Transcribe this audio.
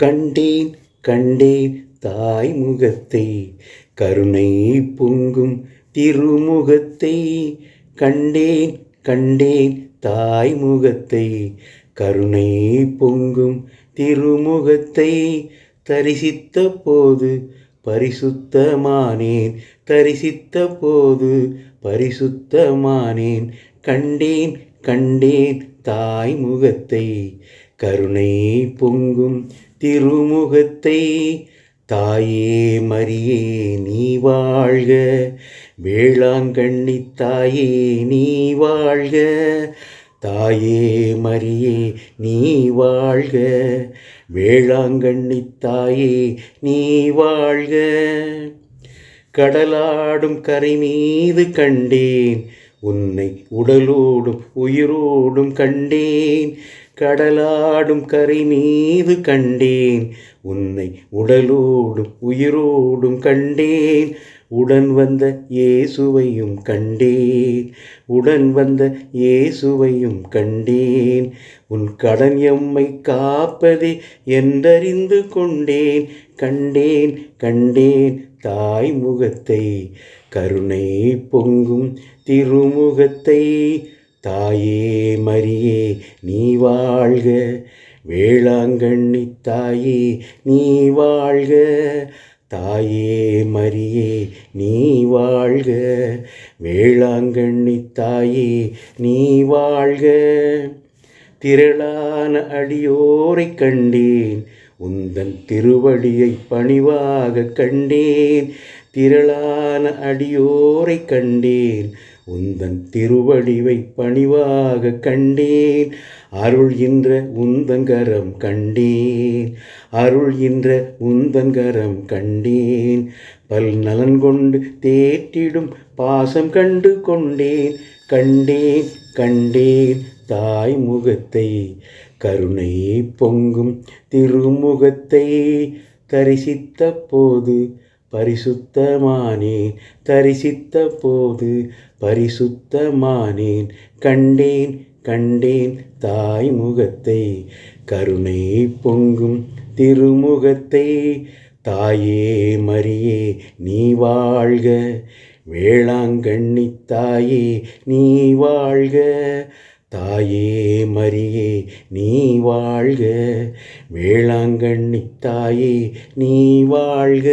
கண்டேன் கண்டேன் தாய் முகத்தை, கருணை பொங்கும் திருமுகத்தை. கண்டேன் கண்டேன் தாய் முகத்தை, கருணை பொங்கும் திருமுகத்தை. தரிசித்த போது பரிசுத்தமானேன், தரிசித்த போது பரிசுத்தமானேன். கண்டேன் கண்டேன் தாய் முகத்தை, கருணை பொங்கும் திருமுகத்தை. தாயே மரியே நீ வாழ்க, வேளாங்கண்ணி தாயே நீ வாழ்க. தாயே மரியே நீ வாழ்க, வேளாங்கண்ணி தாயே நீ வாழ்க. கடலாடும் கரை மீது கண்டேன் உன்னை, உடலோடும் உயிரோடும் கண்டேன். கடலாடும் கரை மீது கண்டேன் உன்னை, உடலோடும் உயிரோடும் கண்டேன். உடன் வந்த இயேசுவையும் கண்டேன், உடன் வந்த இயேசுவையும் கண்டேன். உன் கடன் எம்மை காப்பதே என்றறிந்து கொண்டேன். கண்டேன் கண்டேன் தாய் முகத்தை, கருணை பொங்கும் திருமுகத்தை. தாயே மரியே நீ வாழ்க, வேளாங்கண்ணி தாயே நீ வாழ்க. தாயே மரியே நீ வாழ்க, வேளாங்கண்ணி தாயே நீ வாழ்க. திரளான அடியோரை கண்டேன், உந்தன் திருவடியை பணிவாக கண்டேன். திரளான அடியோரை கண்டேன், உந்தன் திருவடிவை பணிவாக கண்டேன். அருள்கின்ற உந்தங்கரம் கண்டேன், அருள்கின்ற உந்தங்கரம் கண்டேன். பல் நலன் கொண்டு தேற்றிடும் பாசம் கண்டு கொண்டேன். கண்டேன் கண்டேன் தாய் முகத்தை, கருணை பொங்கும் திருமுகத்தை. தரிசித்த போது பரிசுத்தமானேன், தரிசித்த போது பரிசுத்தமானேன். கண்டேன் கண்டேன் தாய் முகத்தை, கருணை பொங்கும் திருமுகத்தை. தாயே மரியே நீ வாழ்க, வேளாங்கண்ணி தாயே நீ வாழ்க. தாயே மரியே நீ வாழ்க, வேளாங்கண்ணி தாயே நீ வாழ்க.